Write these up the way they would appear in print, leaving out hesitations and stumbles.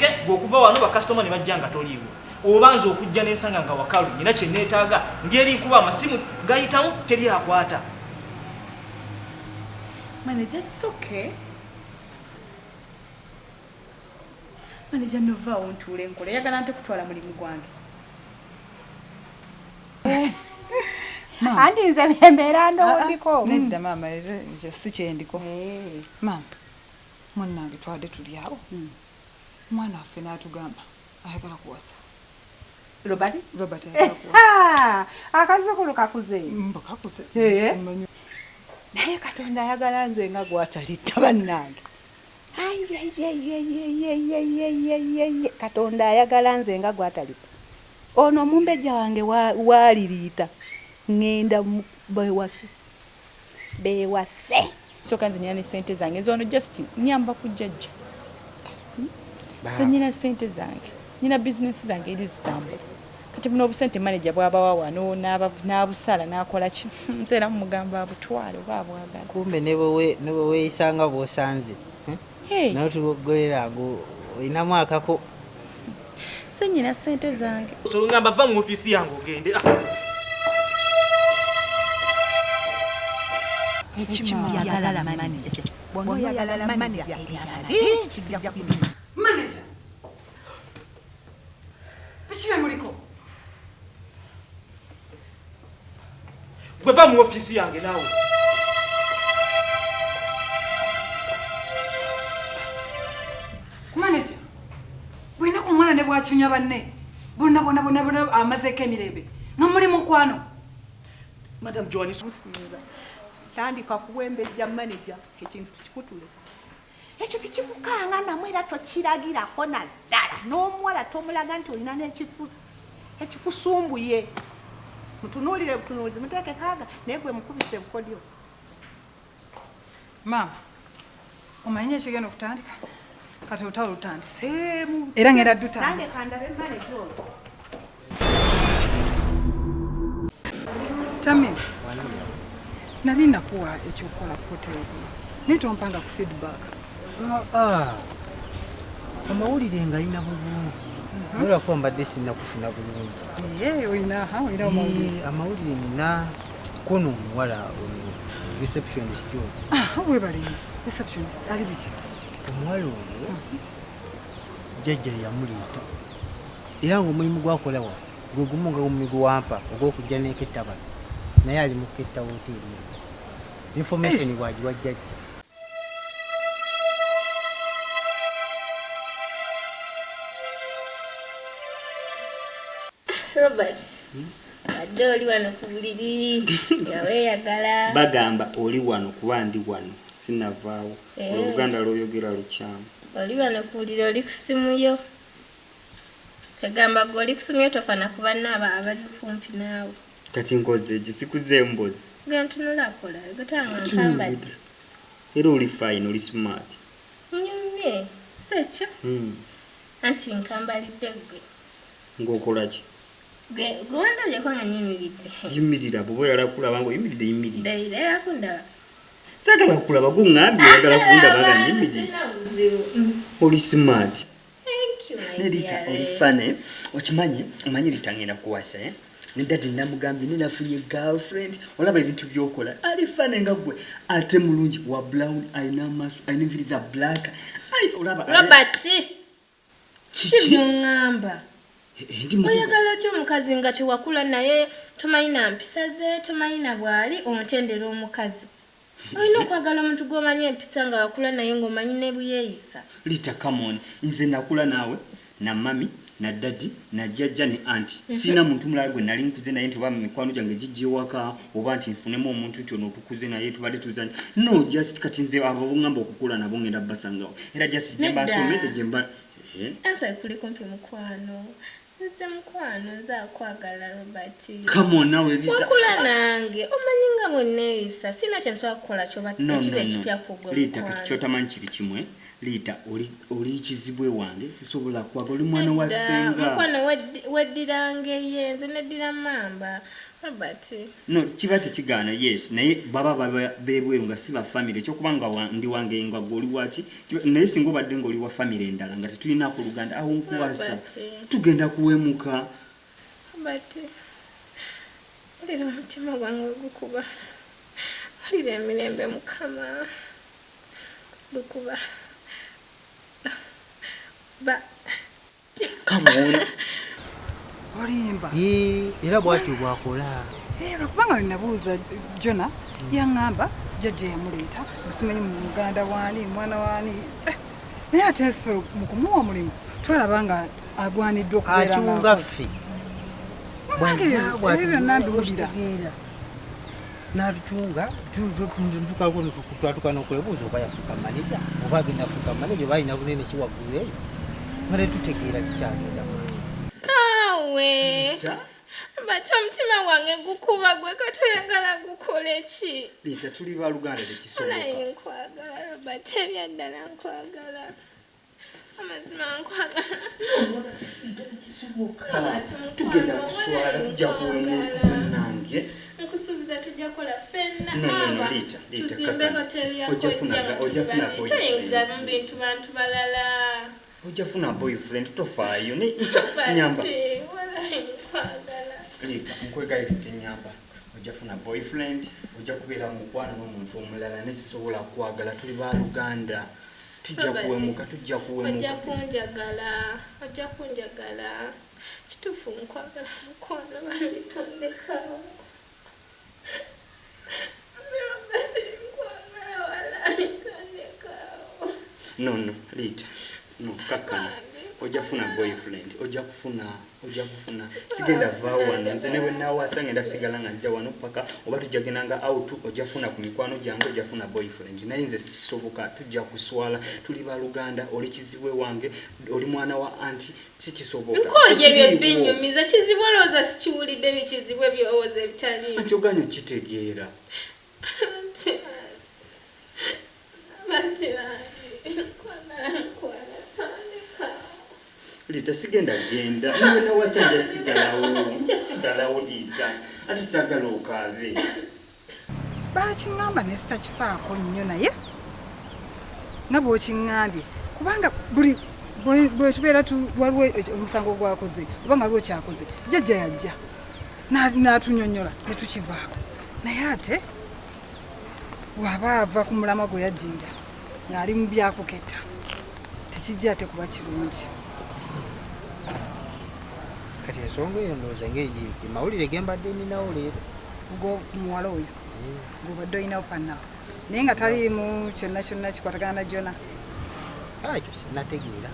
nsirike gwokuva wano ba customer ne bajja nga toliiwo obanza okujja n'ensanga nga wakalu nyina kye neetaaga ngeri nkuba amasimu gayitamu teri akwata. Manager, it's okay. Manager, nova ontuule nkola yagala nte kutwala mulimu gwange. Andi nze bembeera ndowondiko. Nedda maama ekyo si kyendiko. Maama munnange twadde tuli awo omwana waffe n'atugamba ayagala kuwasa. Robert ayagala kuwasa. Akazukulu kakuze. Kakuze. Naye Katonda ayagala nze nga gw'atalitta bannange. Katonda ayagala nze nga gw'atalitta. Ono omumbejja wange waali Ritah. Ngenda bewase. Soka nze nina ne ssente zange zono just nyamba ku Jajja. Nze nina ssente zange nina bizinesi zange eri zitambula kati buno obusente manager bw'abawa wano n'abusala n'akola ki nze era mugamba abutwale oba abwagala. Kumbe ne bwe weeyisanga bw'osanze nawe tubogolera ago olinamu akako. Nze nina ssente zange. So ngamba va mu ofisi yange ogende. Yagala manager. Bono yagala manager. Manager. Ekibe muliko. Gwe va mu ofisi yange naawe. Manager. Bwina ku mwana ne bwachunya banne. Bonna amazeeko emirembe. Nga muli mukwano. Madam Jona Musinza. Tandika kuwembejja manager ekintu kikutule. Ekyo tekikukanga namwe era tokiragirako naddala n'omuwala tomulaga nti olina ekikusumbuye. Mutunuulire butunuulizi muteeke kaaga naye gwe mukubise bukodyo. Maama omanyi ekigenda okutandika kati olutalo lutandise era ngenda ddutandika. Nange kandabe manager oyo. Tamim nali nakuwa ekyokukola ku hoteli naye tompanga ku feedback. Amawulire nga alina bulungi olwako mbadde sinnakufuna bulungi. Olina amawulire? Amawulire nina kono omuwala receptionist Jona. Webali receptionist ali biki? Omuwala oyo Jajja yamuleeta era ng'omulimu gwakola wa gwe gumu nga omulimu gwampa ogw'okujja n'eketta bano naye ali mu ketta woteeri. Information bwagiwa Jajja. Robert, adde oli wano ku buliri nga weeyagala. Bagamba oli wano kuba ndi wano sinavaawo. Oluganda lw'oyogera lukyamu. Oli wano ku buliri oli ku simu yo. Kagamba gwe oli ku simu yo tofaana ku bannaaba abali kumpi naawe. Kati nkoze gisikuze mbozi. Gwe ntunula akola gotanga nkambadde. Era oli fine oli smart. Nyumye sekyo. Anti nkambalidde gwe. Ng'okola ki? Gwanda lye kwanga nyimiridde. Yimirira bw'oba oyagala kulaba ng'oyimiride yimirira. Ndayira yakundaba. Saagala kulaba gungambye oyagala kundaba nga nyimirira. Oli smart. Thank you, my Ritah dear. oli fane okimanyi omanyi Ritah ngenda kuwasa ne dadi namugambye ninafunye girlfriend olaba ebintu byokola ali fane nga gwe ate mulungi wa brown ayina amaaso ayina enviri za black olaba Robert kibyongamba oyagala ki omukazi nga kiwakula naye tomanyi na mpisa ze tomanyi na bwali omutendera omukazi olina okwagala omuntu gw'omanyi empisa nga wakula naye ng'omanyi ne buyeeyisa. Ritah come on nze nakula naawe na mami na dadi na Jajja ne auntie sina muntu mulala gwe nali nkuze naye nti oba mikwano gyange gijje waka oba nti nfunemu omuntu kyono otukuze naye tubadde tuzanya no just kati nze abo bongamba okukula nabo ngenda basangawo era just gyembasomedde gyemba Ansa kuli kumpi mukwano nze mukwano nze akwagala Robert. Come on nawe Ritah wakula nange omanyi nga bwenneeyisa sina kye nsobola kukola kyoba ekiba ekipya ku gwe Ritah kati kyotamanyi kiri kimwe Ritah oli kizibwe wange sisobola kwagala oli mwana wa ssenga mukwano weddirange ye nze neddira mamba no kiba tekigaana yes naye baba bebweru nga si ba family ekyokubanga ndi wange nga goli wati naye singa obadde ng'oli wa family endala nga tetulina ku luganda awo nkuwasa tugenda kuwemuka olira omutima gwange gukuba olira emirembe mukama gukuba come on olimba era bwati bwakola lwakubanga linabuuza Jona yaŋŋamba jjajja yamuleeta gusimanyi mu muganda waani mwana waani naye ate nsife mu kumuwa omulimu twalaba nga agwaniddwa akyunga ffe ebyo byonna mbiwulira n'atucunga twatuka n'okwebuuza oba yafuuka maneja oba agenda fuuka maneja oba alina bunene kiwaggulu eyo nga tetutegeera kikyagenda awe bati omutima gwange gukuba gwe katoyagala gukole ki Ritah tuli ba luganda tekisoboka nkwagala Robert ebyaddala nkwagala amazima nkwagala tekisoboka tugenda kuswala tujja kuwemuka nange nkusuubiza tujja kola fenna no Ritah tuzimbe hoteli ya Kojja tuyinza mu bintu bantu balala ojja funa boyfriend tofaayo nyamba Ritah nkwegayiridde nyamba ojja funa boyfriend ojja kubeera mukwano n'omuntu omulala nesisobola kwagala tuli ba luganda tujja kuwemuka ojja kunjagala kituufu nkwagala mukwano banditondekawo no Ritah no kakkana ojja kufuna boyfriend ojja kufuna sigenda vaawo wano nze ne bwe naawasa ngenda sigala nga njja wano paka oba tujja gendanga out ojja kufuna ku mikwano gyange ojja kufuna boyfriend naye nze kisoboka tujja kuswala tuli ba luganda oli kizibwe wange oli mwana wa anti kikisoboka nkoye ebyo binyumiza kizibwe olowooza sikiwulidde bikizibwe byowooza ebitali anti oganya okitegeera Ritah sigenda genda niwe nawasajja sigalawo Ritah ate sagala okaabe bakiŋŋamba naye sitakifaako nnyo naye nga bw'okiŋŋambye kubanga bwe tubeera waliwo omusango gwakoze oba nga waliwo kyakoze jjajja yajja n'atunyonnyola ne tukivaako naye ate bw'aba ava ku mulama gwe yajjira ng'ali mu byakuketta tekijja ate kuba kirungi kati ensonga eyo ndowooza ng'egiri mawulire gembadde ninawo leero muwala oyo ng'obadde olinawo pannawo naye nga taliimu kyonna kikwatagana na Jona ekyo sinnategeera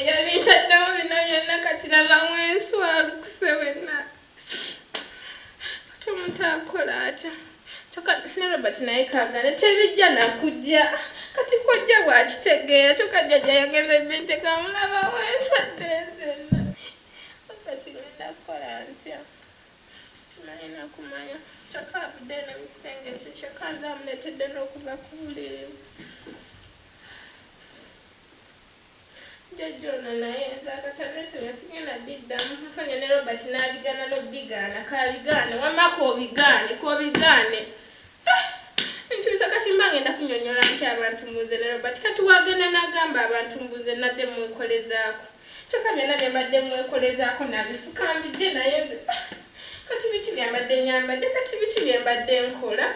yabintaddewo bino byonna kati labamu enswalukuse wenna tomuntu akola atya kyokka ne Robert naye kaagala tebijja nakujja kati Kojja bwakitegeera kyokka jjajja yagenze bintekamulabamu ensadde zenna kati ngenda kukola ntya kimanyi kumanya kyokka abudde n'emisenge ekyo kyokka nze amuleetedde n'okuva ku buliri Jona naye nzakatanesiwe sigenda biddamu afanya ne Robert n'abigana n'obigaana kabigaane wamako obigaane ntuusa kati mba ngenda kunnyonnyola nti abantu mbuze ne Robert kati wagenda n'agamba abantu mbuze nadde mwekolezaako kyokka byonna bye mbadde mwekolezaako nabifukambidde naye nze kati biki byembadde nyambadde kati biki byembadde nkola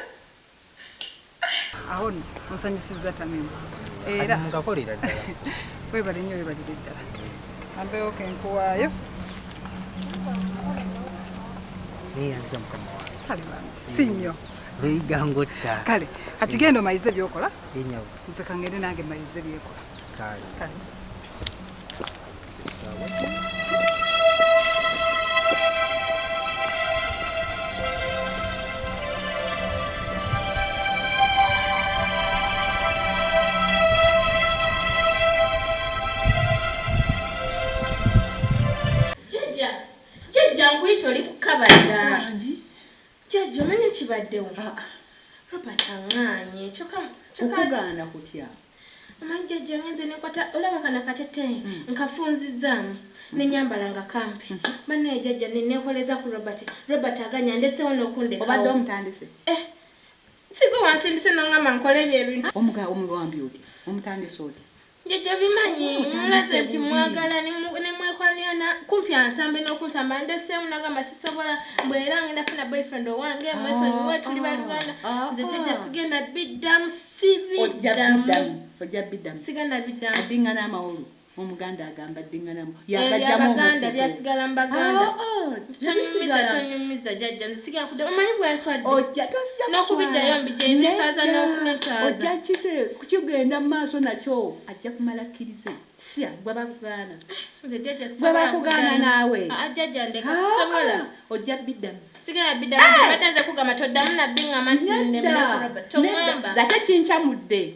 awo nno onsanyusizza tamimu era mugakolera ddala webale nnyo webalire ddala ambeewo kenkuwaayo neyanza mukama wange kale bange si nnyo oyigangotta kale kati genda omayize byokola enyawo nze kangende nange mayize byekola kale sawa Jajja nkuyita oli kukabadda. Jajja omanye kibaddewo. Robert anganye choka Okugaana kutya. Jajja ngenze nekwata olaba kana katete nkafunzizamu nenyambala nga kampi bane jajja nenekoleza ku Robert aganya ndesewo nokundeka Obadde omutandise. Sigo wansindise nongama nkole ebintu Omuga wambi oti omutandise oti. Jajja bimanyi mulaze nti mwagala nemwekwanira na kumpi ansambe n'okunsamba ndesewo nagamba sisobola bwera ngenda funa boyfriend owange mwesonyi we tuli baluganda nze jajja sigenda biddamu Ojja biddamu. sigenda biddamu Addingana amawolu. Omuganda agamba addingana mu. Yagajjamu byasigala mbaganda. Tonyumiza jajja nsiga kudde omanyi bwenswadde. Ojja tosija n'okubijjayo mbijjayo nesaza n'okunesaza. Ojja kukigenda mu maaso nakyo ajja kumalakkirize. Sya gwe bakugaana. Nze jajja Gwe bakugaana naawe. Jajja ndeka sisobola. Ojja biddamu. Sigala biddamu nze badde nze kugamba toddamu nabbinga amanti nemulakuraba. Tomwamba. Zate kincamudde.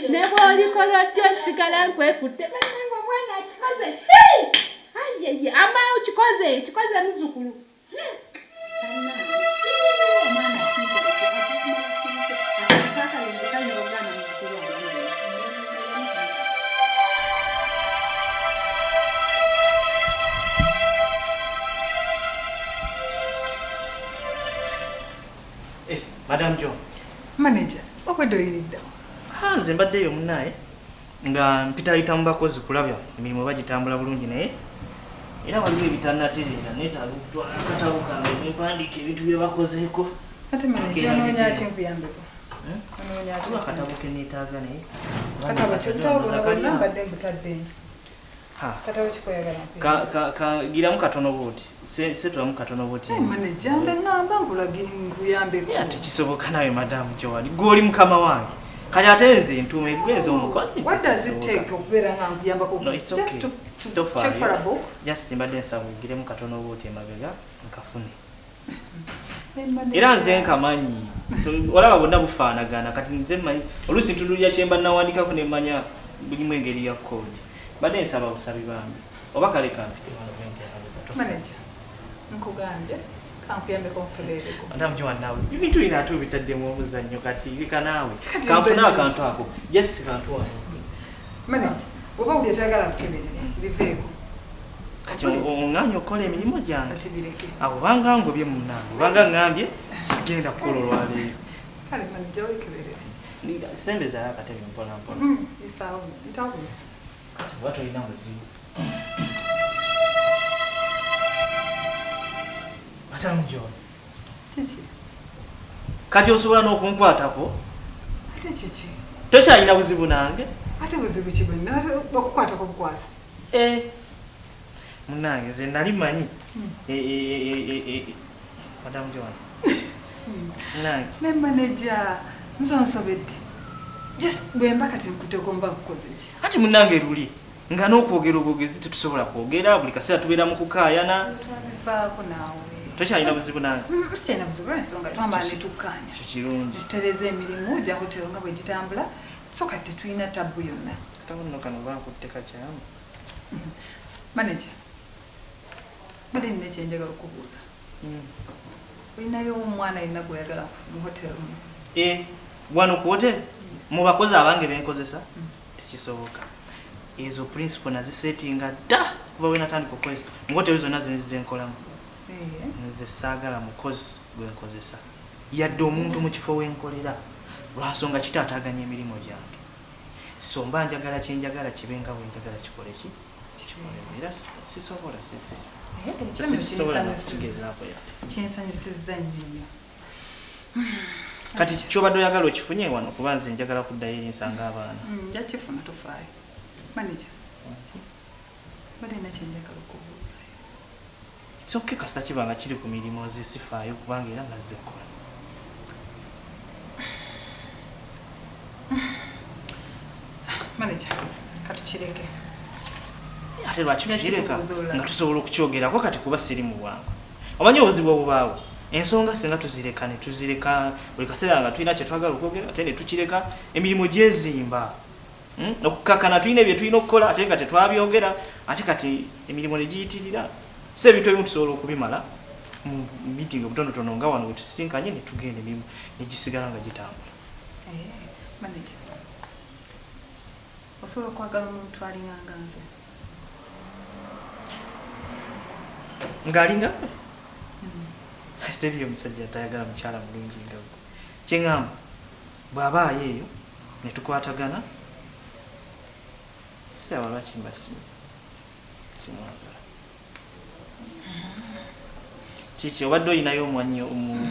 Ne bw'olikola otyo sigala nkwekutte. Bannange omwana akikoze. Ayeye ama ukikoze muzukulu. Madam John. Manager, obadde oyiriddewo? Nze mbaddeyo munnaye nga mpitayita mu bakozi kulabya emirimu bagitambula bulungi naye era waliwo ebitanatereera neetaaga okutwala akatabo kange nempandiika ebintu bye bakozeeko. Ate manager onoonya ki nkuyambeko? Kuba akatabo ke neetaaga naye Katabo kyobutabo mbadde mbutaddeyo. Katabo kikoyagala giramu katono bwoti setulamu katono bwoti. Manager ngamba nkuyambeko. Tekisoboka nawe madamu Joani gwoli mukama wange kati ate nze ntuuma egweza omukozi. What does it take okubeera nga nkuyambako? No, it's okay. Just to check for a book. Just mbadde nsaba ogiremu katono bwoti emabega nkafune. Era nze nkamanyi olaba bonna bufaanagana kati nze mmanyi oluusi ntululya kyemba nawandikako nemmanya bulimu engeri ya kkoodi. Badde nsaba busabi bambi oba kale kampite Manager, nkugambye kankuyambeko nkuleereko. Madam Joan nawe ebintu bino ate obitaddemu omuzannyo kati bika naawe kanfuna akantu ako just kantu wano. Manager, oba buli etayagala kukeberera biveeko. Kati oŋŋanya okukola emirimu gyange Kati bireke. abo banga ngobye munnange obanga ŋŋambye sigenda kukola olwaleero. Kale manager wekeberere. Sembezayo akatebe mpola mpola. Isaawo ntawuzi. Kati oba tolina muzibu. Madam John. Kiki? Kati osobola n'okunkwatako? Ate kiki? Tokyalina buzibu nange? Ate buzibu ki bwenna ate okukwatako bukwasi? Munnange nze nali manyi. Madam John. Munnange. Ne manager nsonsobedde. Just bwemba kati nkuteko mba kukoze ki? Ati munnange luli nga n'okwogera obwogezi tetusobola kwogera buli kaseera tubeera mu kukaayana. Baako naawe. Tokyalina buzibu nange? Sikyalina buzibu lw'ensonga twambala ne tukkaanya. Kyo kirungi. Tutereza emirimu ojja hotero nga bwe gitambula so kati tulina tabbu yonna. Katabo nno kano bankutte kakyamu. Manager, mbadde nina ekyenjagala okubuuza. Olinayo omwana yenna gw'oyagala mu hotero muno? Wano ku hoteri mu bakozi abange benkozesa tekisoboka. Ezo principle nazisetinga dda kuba we natandika okukozesa mu hoteri zonna zennkolamu. Nze saagala mukozi gwenkozesa yadde omuntu mu kifo wenkolera lwasonga kitaataaganya emirimu gyange. So mba njagala kyenjagala kibe nga bwenjagala kikole ki era sisobola kigezaako yate. Kyensanyusizza nnyo. Kati kyobadde oyagala okifunye wano kuba nze njagala kuddayo eri nsanga abaana. Nja kifuna tofaayo. Manager, mbadde nina kyenjagala okubuuza. Sokke kasita kibanga kiri ku mirimu zisifaayo kubanga era nga zikola. Manager, katukireke. Ate lwaki tukireka nga tusobola okukyogerako kati kuba siri mu bwangu. Omanyi obuzibu obubaawo ensonga singa tuzireka ne tuzireka buli kaseera nga tulina kye twagala okwogera ate ne tukireka emirimu gyezimba. Okukakana tulina bye tulina okukola ate nga tetwabyogera ate kati emirimu ne giyitirira. Se ebintu ebimu tusobola okubimala mu meeting obutonotono nga wano wetusisinkanye ne tugenda emirimu negisigala nga gitambula. Manager, osobola okwagala omuntu alinganga nze? Ng'alinga teriyo omusajja atayagala mukyala mulungi nga gwe. Kyeŋŋamba bw'abaayo eyo ne tukwatagana siraba lwaki mba simwagala. Kiki obadde oyinayo omwanyi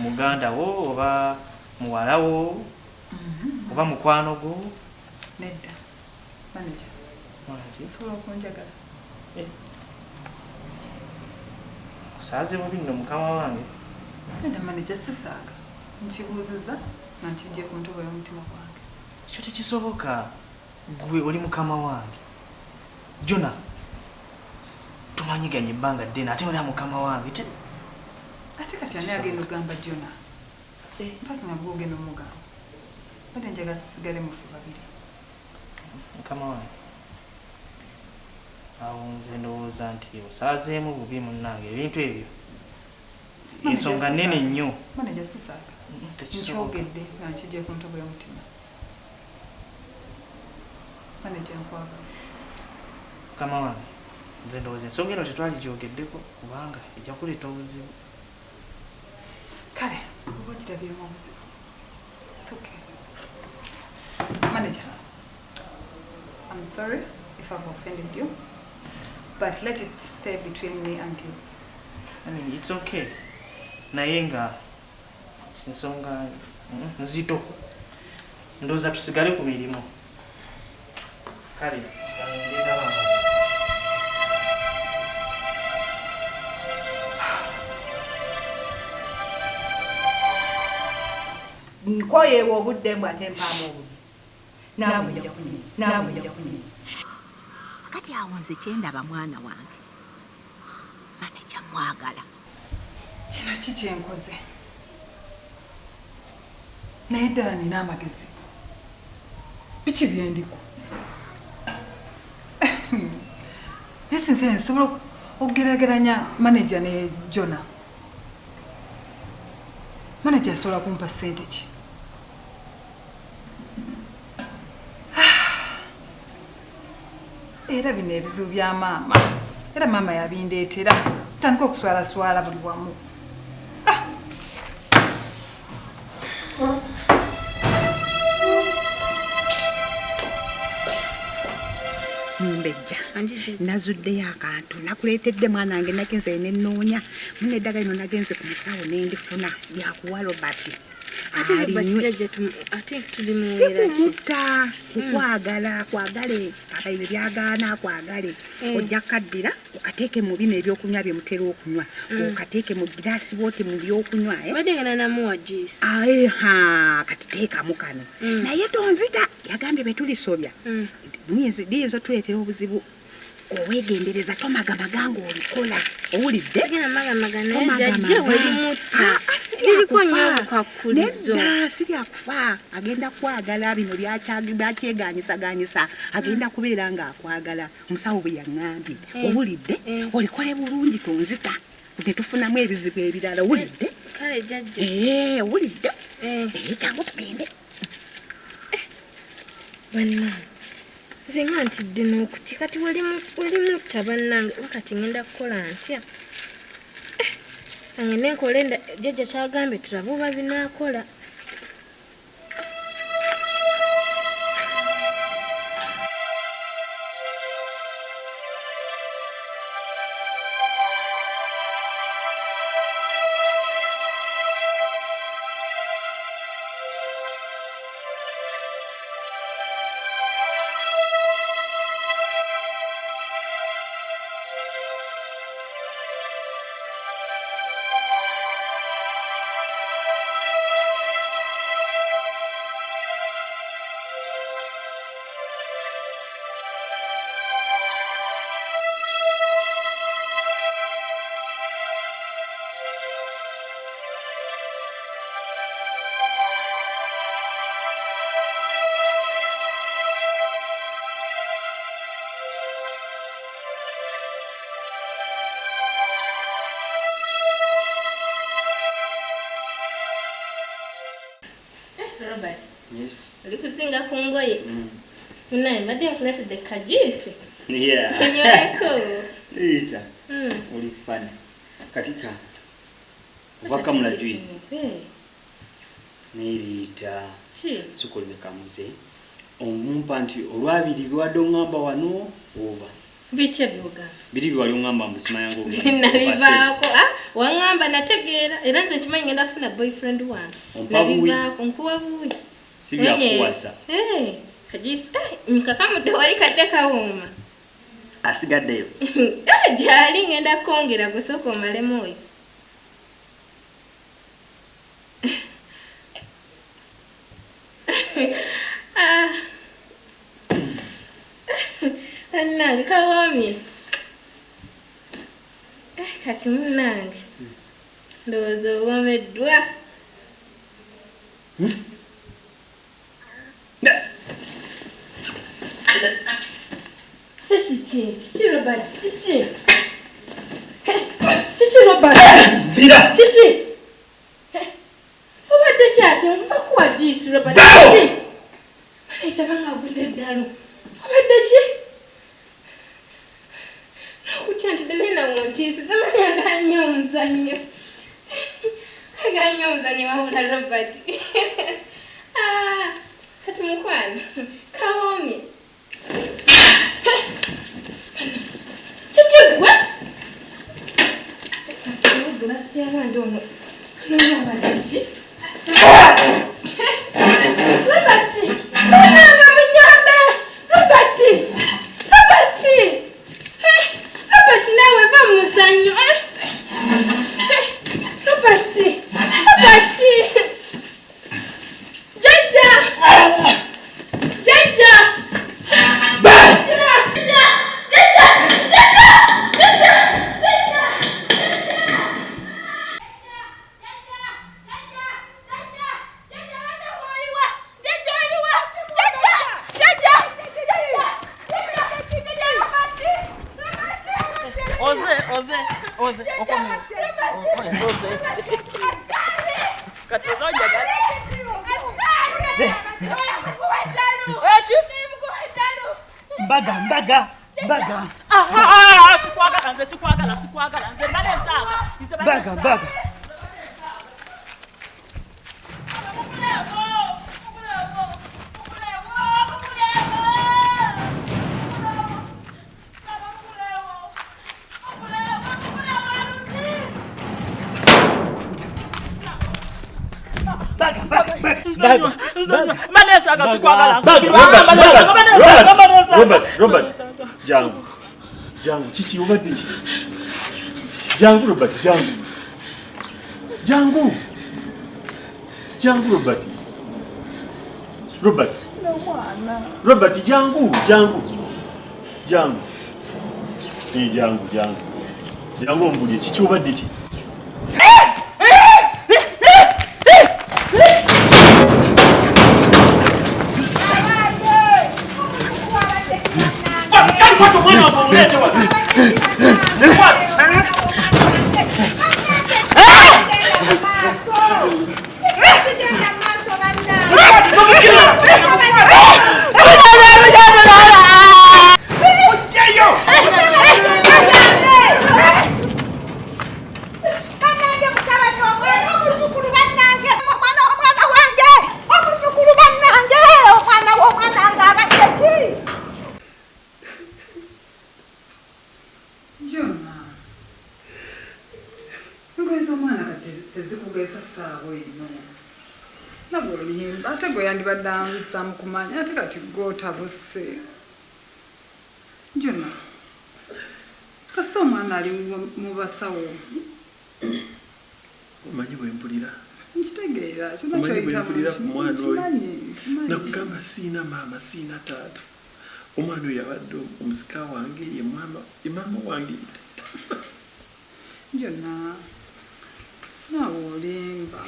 muganda wo oba muwala wo oba mukwano gwo? Nedda. Manager, osobola okunjagala? Osaaze bubi nno mukama wange. Nedda manager, sisaaga. Nkibuuziza nga nkijje ku ntobo y'omutima gwange. Ekyo tekisoboka. Gwe oli mukama wange. Jona, tumanyiganye ebbanga ddene ate oli mukama wange. Ate kati ani agenda okugamba Jona? Mpasi nga bwe ogenda omugamba. Ate njagala tusigale mufe babiri. Mukama wange. Awo nze ndowooza nti osaazeemu bubi munnange ebintu ebyo. Ensonga nnene nnyo. Manager, sisaaga. Nkyogedde nga nkijje ku ntobo y'omutima. Manager, nkwagala. Mukama wange, nze ndowooza ensonga eno tetwaligyogeddeko kubanga ejja kuleeta obuzibu. Kale, oba okirabyemu obuzibu. It's okay. Manager, I'm sorry if I've offended you, but let it stay between me and you. I mean, it's okay. Naye nga ensonga nzito. Ndowooza tusigale ku mirimu. Kale, ndeta bamba. Nkoyeewa obudde mbw ate mpaamu obudde. Naawe ojja kunyini. Kati awo nze kyendaba mwana wange. Manager mwagala. Kino ki kyenkoze? Naye ddala nina amagezi. Biki byendiko? Naye sinze nsobola okugeraageranya manager ne Jona. Manager asobola kumpa ssente ki? Era bino ebizibu bya maama. Era maama yabindeetera. Tandika okuswalaswala buli wamu. Mbejja nazuddeyo akantu nakuleetedde mwana wange nagenze nenoonya mune eddagala lino nagenze ku musawo nendifuna lyakuwa Robert. Sikumutta kukwagala kwagale abaire byagaana kwagale ojja kaddira okateeke mu bino ebyokunywa bye mutera okunywa okateeke mu giraasi bwote mu byokunywa kati teekamu kano naye tonzita yagambye betulisobya diyinza otuleetera obuzibu owegendereza tomagamaga ng'olikola owulidde nedda siryakufa agenda kwagala bino byakyeganyisaganyisa agenda kubeera ng'akwagala omusawo bwe yaŋŋambye owulidde olikole bulungi tonzita tetufunamu ebizibu ebirala owulidde owulidde kyangu tugende nze nga ntidde n'okuti kati wali mutta bannange wakati ngenda kukola ntya ngende nkole jjajja kyagambye tulabe oba binaakola. Robert. Yes. Likuzinga ku ngoye. Naye mbadde nkuletedde kajuisi. Yeah. Kunyweko. Ritah. Oli fun. Katika. Waka mula juice. Ne Ritah. Chi. Sukolime kamuze. Omumpa nti olwabiri biwadde ongamba wano oba. Biche byoga. Biri biwali ongamba mbusima yangu. Nalibaako. Wangamba nategeera era nze nkimanyi ngenda funa boyfriend wange. Nalibaako nkuwa buuyi. Sibya kuwasa. Kajuisi. Nkakamudde wali kadde kawoma. Asigaddeyo. Jali ngenda kongera gusoko malemo oyo. Nange kawomye. Kati munange. Ndowooza owomeddwa. Chichi Robert, chichi. Chichi Robert. Vira. Chichi. Obadde kyati nva kuwa juice Robert. Chichi. Tabanga agudde edalu. Obadde ki? Nakutya nti demena wontiisi. Tamanyi aganya omuzannyo. Aganya omuzannyo wawula Robert. Kati mukwano. Kawomye. Chichi gwe? Glasi y'abandi ono. N'abadde ki? Robert! Nanga munyambe! Robert! Robert! Robert nawe va mu muzannyo. Robert! Robert! Jajja! Jajja! Oze, okomo. Oze. Katozoja gani? Mbaga. Sikwagala. Nze mbale nsaaga. Mbaga. Robert, jangu. Chichi obadde ki? Jangu Robert, jangu Robert. Robert, jangu. Jangu ombulye chichi obadde ki? Kumanya ate kati gotabuse Jona kasito omwana ali mu basawo omanyi bwe mpulira nkitegeera mpulira ku mwana oyo nakugamba siina maama siina taata omwana oyo yabadde omusika wange ye maama wange Jona naawe olimba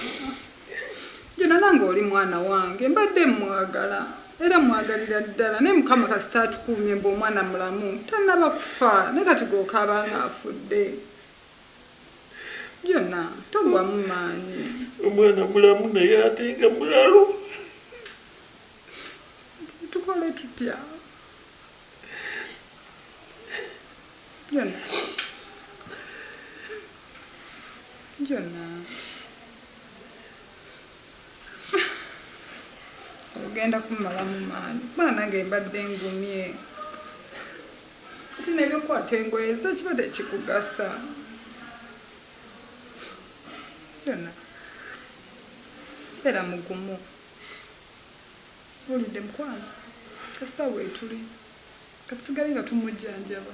Jona nange oli mwana wange mbadde mwagala era mwagalira ddala naye Mukama kasita atukuumye omwana mulamu tannaba kufa ne kati gookaaba nga afudde Jona togwamu maanyi omwana mulamu naye ate nga mulalu tukole tutya Jona ogenda kumala mu maanyi kuba nange mbadde ngumye ati nebyokwata engoye ze kiba tekikugasa Jona era mugumu olidde mukwano kasita weetuli katusigale nga tumujjanjaba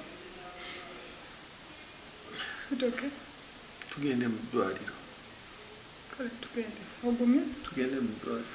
sitoke tugende mu ddwaliro kale tugende ogumye tugende mu ddwaliro